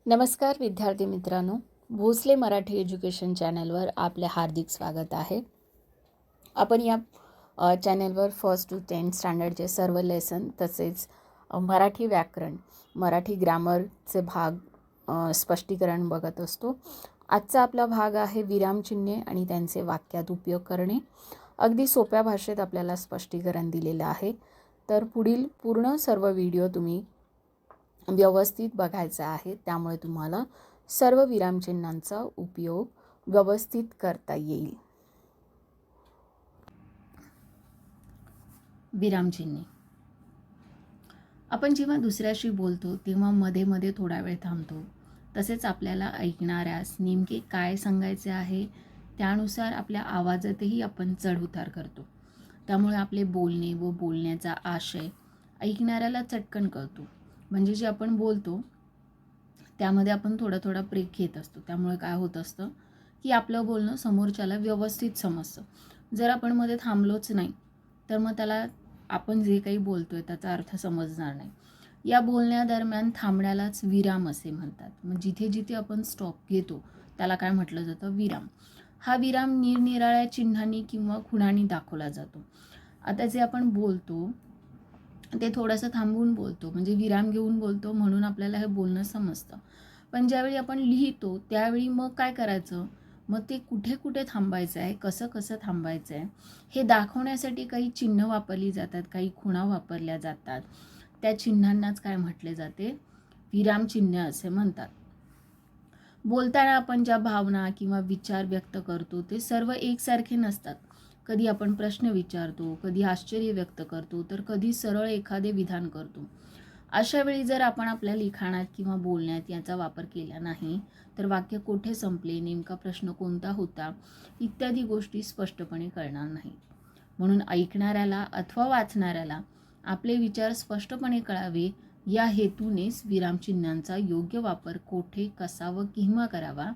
नमस्कार विद्यार्थी मित्रांनो, भोसले मराठी एज्युकेशन चॅनलवर आपले हार्दिक स्वागत आहे. आपण या चॅनलवर 1st to 10th स्टँडर्डचे सर्व लेसन तसेच मराठी व्याकरण, मराठी ग्रामरचे भाग स्पष्टीकरण बघत असतो. आजचा आपला भाग आहे विरामचिन्हे आणि त्यांचे वाक्यात उपयोग करणे. अगदी सोप्या भाषेत आपल्याला स्पष्टीकरण दिलेलं आहे. तर पुढील पूर्ण सर्व व्हिडिओ तुम्ही व्यवस्थित बघायचा आहे, त्यामुळे तुम्हाला सर्व विरामचिन्हांचा उपयोग व्यवस्थित करता येईल. विरामचिन्हे. आपण जेव्हा दुसऱ्याशी बोलतो तेव्हा मध्ये मध्ये थोडा वेळ थांबतो. तसेच आपल्याला ऐकणाऱ्यास नेमके काय सांगायचे आहे त्यानुसार आपल्या आवाजातही आपण चढउतार करतो. त्यामुळे आपले बोलणे व बोलण्याचा आशय ऐकणाऱ्याला चटकन कळतो. म्हणजे जे आपण बोलतो त्यामध्ये आपण थोडा ब्रेक घेत असतो. त्यामुळे काय होत असतं की आपलं बोलणं समोरच्याला व्यवस्थित समजतं. जर आपण मध्ये थांबलोच नाही तर मग त्याला आपण जे काही बोलतोय त्याचा अर्थ समजणार नाही. या बोलण्यादरम्यान थांबण्यालाच विराम असे म्हणतात. मग जिथे जिथे आपण स्टॉप घेतो त्याला काय म्हटलं जातं? विराम. हा विराम निरनिराळ्या चिन्हांनी किंवा खुणांनी दाखवला जातो. आता जे आपण बोलतो ते थोडंसं थांबवून बोलतो, म्हणजे विराम घेऊन बोलतो, म्हणून आपल्याला हे बोलणं समजतं. पण ज्यावेळी आपण लिहितो त्यावेळी मग काय करायचं? मग ते कुठे कुठे थांबायचं आहे, कसं कसं थांबायचं आहे हे दाखवण्यासाठी काही चिन्ह वापरली जातात, काही खुणा वापरल्या जातात. त्या चिन्हांनाच काय म्हटले जाते? विरामचिन्ह असे म्हणतात. बोलताना आपण ज्या भावना किंवा विचार व्यक्त करतो ते सर्व एकसारखे नसतात. कधी आपण प्रश्न विचारतो, कधी आश्चर्य व्यक्त करतो, तर कधी सरळ एखादे विधान करतो. अशा वेळी जर आपण आपल्या लिखाणात किंवा बोलण्यात याचा वापर केला नाही तर वाक्य कोठे संपले, नेमका प्रश्न कोणता होता इत्यादी गोष्टी स्पष्टपणे कळणार नाही. म्हणून ऐकणाऱ्याला अथवा वाचणाऱ्याला आपले विचार स्पष्टपणे कळावे या हेतूनेच विरामचिन्हांचा योग्य वापर कोठे, कसा व केव्हा करावा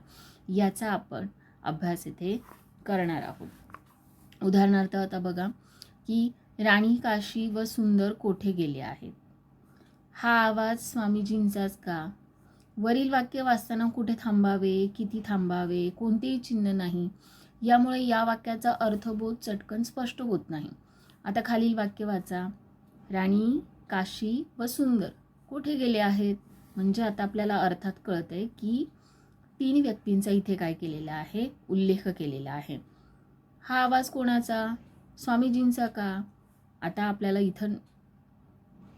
याचा आपण अभ्यास इथे करणार आहोत. उदाहरणार्थ आता बघा की राणी काशी व सुंदर कोठे गेले आहेत. हा आवाज स्वामीजींचाच का? वरील वाक्य वाचताना कुठे थांबावे, किती थांबावे, कोणतेही चिन्ह नाही. यामुळे या वाक्याचा अर्थबोध चटकन स्पष्ट होत नाही. आता खालील वाक्य वाचा. राणी काशी व सुंदर कुठे गेले आहेत? म्हणजे आता आपल्याला अर्थात कळतंय की 3 व्यक्तींचा इथे काय केलेला आहे? उल्लेख केलेला आहे. हा आवाज कोणाचा? स्वामीजींचा का? आता आपल्याला इथं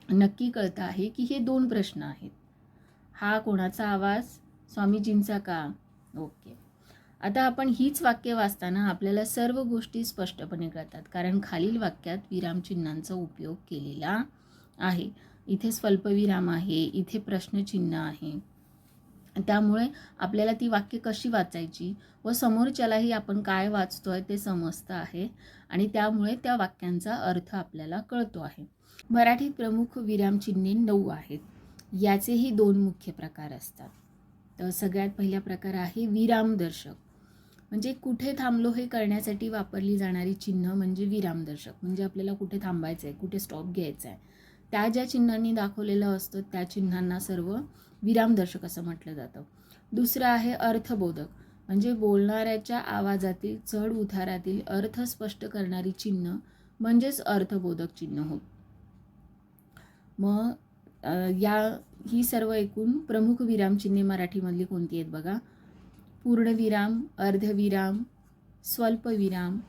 नक्की कळतं आहे की हे 2 प्रश्न आहेत. हा कोणाचा आवाज? स्वामीजींचा का? ओके. आता आपण हीच वाक्य वाचताना आपल्याला सर्व गोष्टी स्पष्टपणे कळतात, कारण खालील वाक्यात विरामचिन्हांचा उपयोग केलेला आहे. इथे स्वल्पविराम आहे, इथे प्रश्नचिन्ह आहे. त्यामुळे आपल्याला ती वाक्य कशी वाचायची व समोरच्यालाही आपण काय वाचतोय ते समजतं आहे आणि त्यामुळे त्या वाक्यांचा अर्थ आपल्याला कळतो आहे. मराठीत प्रमुख विरामचिन्हे 9 आहेत. याचेही 2 मुख्य प्रकार असतात. तर सगळ्यात पहिला प्रकार आहे विरामदर्शक. म्हणजे कुठे थांबलो हे कळण्यासाठी वापरली जाणारी चिन्ह म्हणजे विरामदर्शक. म्हणजे आपल्याला कुठे थांबायचं आहे, कुठे स्टॉप घ्यायचा आहे, त्या ज्या चिन्हांनी दाखवलेलं असतं त्या चिन्हांना सर्व विरामदर्शक असं म्हटलं जातं. दुसरं आहे अर्थबोधक. म्हणजे बोलणाऱ्याच्या आवाजातील चढ उतारातील अर्थ स्पष्ट करणारी चिन्ह म्हणजेच अर्थबोधक चिन्ह होत. मग ही सर्व एकूण प्रमुख विरामचिन्हे मराठीमधली कोणती आहेत बघा. पूर्णविराम, अर्धविराम, स्वल्पविराम,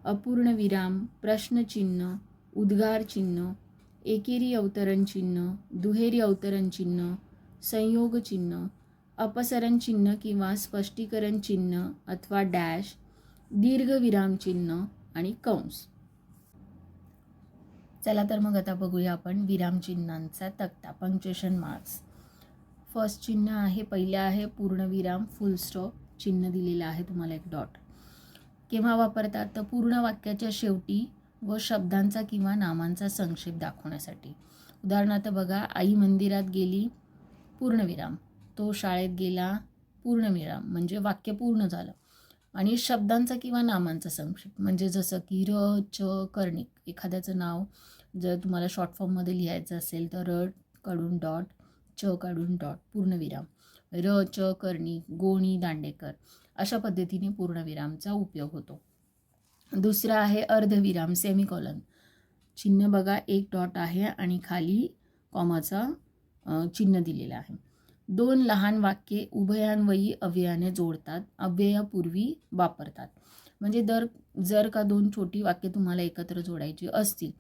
अपूर्णविराम, प्रश्नचिन्ह, उद्गार चिन्ह, एकेरी अवतरण चिन्ह, दुहेरी अवतरण चिन्ह, संयोग चिन्ह, अपसरण चिन्ह किंवा स्पष्टीकरण चिन्ह अथवा डॅश, दीर्घविराम चिन्ह आणि कंस. चला तर मग आता बघूया आपण विरामचिन्हांचा तक्ता, पंक्च्युएशन मार्क्स. फर्स्ट चिन्ह आहे, पहिलं आहे पूर्णविराम, फुल स्टॉप, चिन्ह दिलेलं आहे तुम्हाला एक डॉट. केव्हा वापरतात? तर पूर्ण वाक्याच्या शेवटी व शब्दांचा किंवा नामांचा संक्षेप दाखवण्यासाठी. उदाहरणार्थ बघा, आई मंदिरात गेली, पूर्णविराम. तो शाळेत गेला, पूर्णविराम. म्हणजे वाक्य पूर्ण झालं. आणि शब्दांचा किंवा नामांचा संक्षेप म्हणजे जसं की र, च, कर्णिक. एखाद्याचं नाव जर तुम्हाला शॉर्ट फॉर्ममध्ये लिहायचं असेल तर र काढून डॉट, च काढून डॉट, पूर्णविराम. र, च, कर्णिक, गोणी, दांडेकर अशा पद्धतीने पूर्णविरामचा उपयोग होतो. दुसरा आहे अर्धविराम सेमिकॉलन. चिन्ह बघा, एक डॉट आहे आणि खाली कॉमाचा चिन्ह दिलेलं आहे. दोन लहान वाक्ये उभयान्वयी अव्ययाने जोडतात, अव्ययापूर्वी वापरतात. म्हणजे जर का दोन छोटी वाक्य तुम्हाला एकत्र जोडायची असतील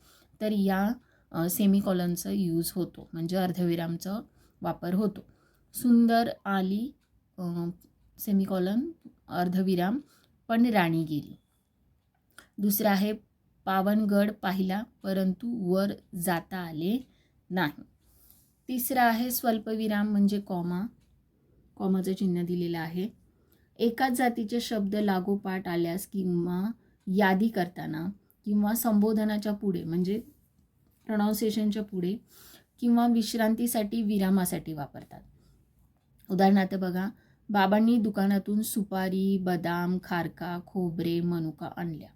तर या सेमिकॉलनचा यूज होतो, म्हणजे अर्धविरामचा वापर होतो. सुंदर आली सेमिकॉलन अर्धविराम पण राणी गेली. दुसरा आहे पावनगड पाहिला परंतु वर जाता आले नाही. तिसरा आहे स्वल्पविराम म्हणजे कॉमाचं चिन्ह दिलेलं आहे. एकाच जातीचे शब्द लागोपाठ आल्यास किंवा यादी करताना किंवा संबोधनाच्या पुढे म्हणजे प्रोनाउन्सिएशनच्या पुढे किंवा विश्रांतीसाठी विरामासाठी वापरतात. उदाहरणार्थ बघा, बाबांनी दुकानातून सुपारी, बदाम, खारका, खोबरे, मनुका आणल्या.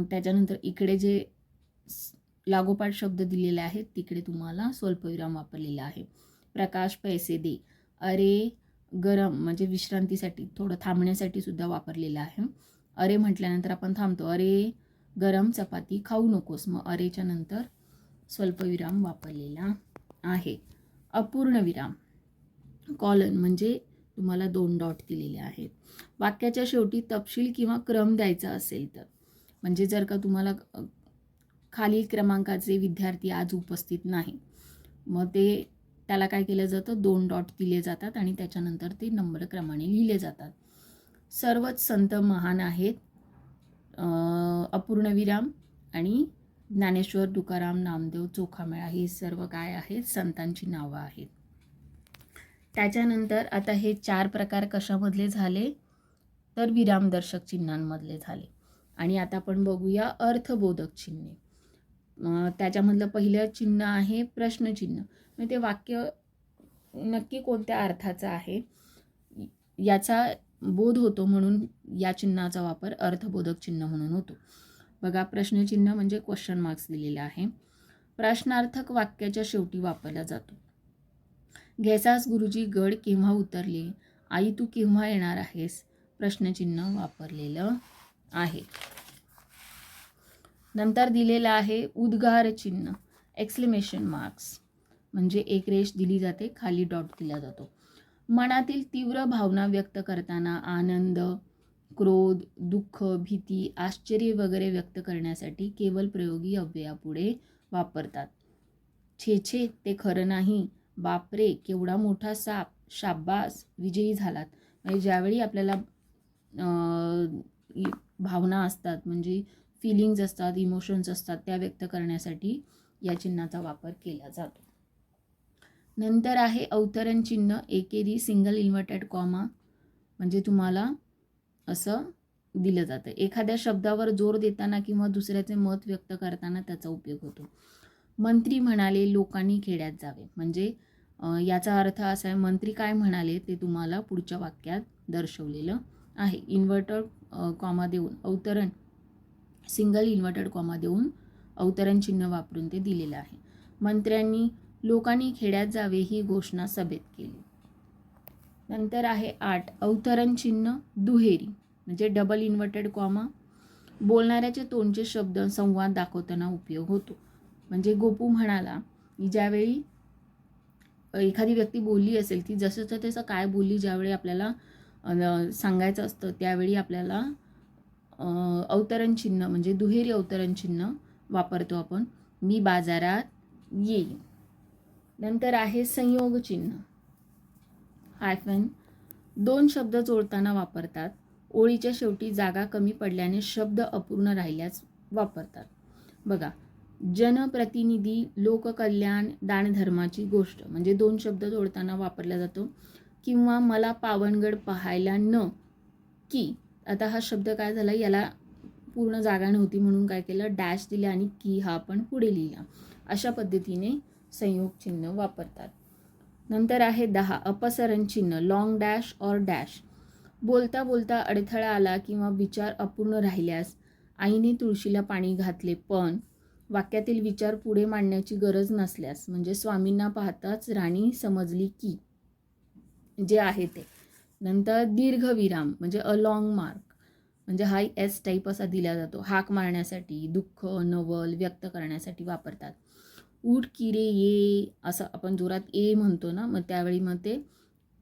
त्याच्यानंतर इकडे जे लागोपाठ शब्द दिलेले आहेत तिकडे तुम्हाला स्वल्पविराम वापरलेला आहे. प्रकाश पैसे दे. अरे गरम म्हणजे विश्रांतीसाठी थोडं थांबण्यासाठी सुद्धा वापरलेलं आहे. अरे म्हटल्यानंतर आपण थांबतो. अरे गरम चपाती खाऊ नकोस, मग अरेच्या नंतर स्वल्पविराम वापरलेला आहे. अपूर्ण विराम कॉलन म्हणजे तुम्हाला 2 डॉट दिलेले आहेत. वाक्याच्या शेवटी तपशील किंवा क्रम द्यायचा असेल तर, म्हणजे जर का तुम्हाला खालील क्रमांकाचे विद्यार्थी आज उपस्थित नाही, मग त्याला काय केलं जातं, 2 डॉट दिले जातात आणि त्याच्यानंतर ते नंबर क्रमाने लिहिले जातात. सर्वच संत महान आहेत अपूर्णविराम आणि ज्ञानेश्वर, तुकाराम, नामदेव, चोखामेळा ही सर्व काय आहेत, संतांची नावं आहेत. त्याच्यानंतर आता हे 4 प्रकार कशामधले झाले तर विरामदर्शक चिन्हांमधले झाले. आणि आता आपण बघूया अर्थबोधक चिन्हे. त्याच्यामधलं पहिलं चिन्ह आहे प्रश्नचिन्ह. म्हणजे ते वाक्य नक्की कोणत्या अर्थाचं आहे याचा बोध होतो म्हणून या चिन्हाचा वापर अर्थबोधक चिन्ह म्हणून होतो. बघा, प्रश्नचिन्ह म्हणजे क्वेश्चन मार्क्स दिलेले आहे. प्रश्नार्थक वाक्याच्या शेवटी वापरला जातो. घेसास गुरुजी गड केव्हा उतरले, आई तू केव्हा येणार आहेस, प्रश्नचिन्ह वापरलेलं आहे. नंतर दिलेलं आहे उद्गार चिन्ह एक्सक्लेमेशन मार्क्स, म्हणजे एक रेष दिली जाते, खाली डॉट दिला जातो. मनातील तीव्र भावना व्यक्त करताना आनंद, क्रोध, दुःख, भीती, आश्चर्य वगैरे व्यक्त करण्यासाठी केवळ प्रयोगी अव्ययापुढे वापरतात. छे छे ते खरं नाही, बापरे केवढा मोठा साप, शाब्बास विजयी झालात. म्हणजे ज्यावेळी आपल्याला भावना असतात, म्हणजे फिलिंग्ज असतात, इमोशन्स असतात, त्या व्यक्त करण्यासाठी या चिन्हाचा वापर केला जातो. नंतर आहे अवतरण चिन्ह एकेरी सिंगल इन्व्हर्टेड कॉमा, म्हणजे तुम्हाला असं दिलं जातं. एखाद्या शब्दावर जोर देताना किंवा दुसऱ्याचे मत व्यक्त करताना त्याचा उपयोग होतो. मंत्री म्हणाले लोकांनी खेड्यात जावे, म्हणजे याचा अर्थ असा आहे, मंत्री काय म्हणाले ते तुम्हाला पुढच्या वाक्यात दर्शवलेलं आहे. इन्व्हर्टेड कॉमा देऊन अवतरण, सिंगल इन्व्हर्टेड कॉमा देऊन अवतरण चिन्ह वापरून ते दिलेलं आहे. मंत्र्यांनी लोकांनी खेड्यात जावे ही घोषणा सभेत केली. नंतर आहे 8 अवतरण चिन्ह दुहेरी, म्हणजे डबल इन्व्हर्टेड कॉमा, बोलणाऱ्याचे तोंडचे शब्द संवाद दाखवताना उपयोग होतो. म्हणजे गोपू म्हणाला की ज्यावेळी एखादी व्यक्ती बोलली असेल ती जसं तसं काय बोलली ज्यावेळी आपल्याला सांगायचं असतं त्यावेळी आपल्याला अवतरण चिन्ह म्हणजे दुहेरी अवतरण चिन्ह वापरतो आपण. मी बाजारात येईन. नंतर आहे संयोग चिन्ह हायफन, 2 शब्द जोडताना वापरतात. ओळीच्या शेवटी जागा कमी पडल्याने शब्द अपूर्ण राहिल्यास वापरतात. बघा, जनप्रतिनिधी, लोककल्याण, दानधर्माची गोष्ट, म्हणजे 2 शब्द जोडताना वापरला जातो. किंवा मला पावनगड पाहायला न की, आता हा शब्द काय झाला, याला पूर्ण जागा नव्हती म्हणून काय केलं, डॅश दिले आणि की हा आपण पुढे लिहिला. अशा पद्धतीने संयोग चिन्ह वापरतात. नंतर आहे 10 अपसरण चिन्ह लॉंग डॅश और डॅश, बोलता बोलता अडथळा आला किंवा विचार अपूर्ण राहिल्यास, आईने तुळशीला पाणी घातले पण वाक्यातील विचार पुढे मांडण्याची गरज नसल्यास, म्हणजे स्वामींना पाहताच राणी समजली की, जे आहे ते. नंतर दीर्घविराम म्हणजे अ लाँग मार्क, म्हणजे हा एस टाईप असा दिला जातो. हाक मारण्यासाठी, दुःख, नवल व्यक्त करण्यासाठी वापरतात. उठ की रे ये असं आपण जोरात ए म्हणतो ना, मग त्यावेळी मग ते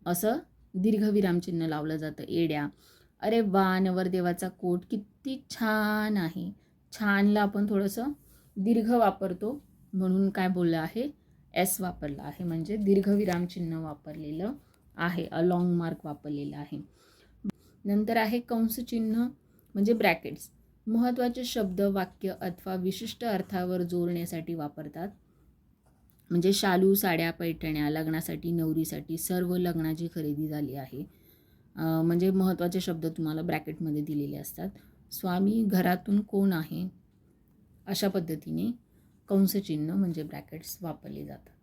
असं दीर्घविराम चिन्ह लावलं जातं. एड्या. अरे वा, नवरदेवाचा कोट किती छान आहे. छानला आपण थोडंसं दीर्घ वापरतो म्हणून काय बोललं आहे, एस वापरला आहे, म्हणजे दीर्घविराम चिन्ह वापरलेलं आहे, अ लाँग मार्क वापरलेलं आहे. नंतर आहे कंसचिन्ह म्हणजे ब्रॅकेट्स. महत्त्वाचे शब्द, वाक्य अथवा विशिष्ट अर्थावर जोडण्यासाठी वापरतात. म्हणजे शालू, साड्या, पैठण्या, लग्नासाठी, नवरीसाठी सर्व लग्नाची खरेदी झाली आहे. म्हणजे महत्त्वाचे शब्द तुम्हाला ब्रॅकेटमध्ये दिलेले असतात. स्वामी घरातून कोण आहे, अशा पद्धतीने कंसचिन्ह म्हणजे ब्रॅकेट्स वापरले जातात.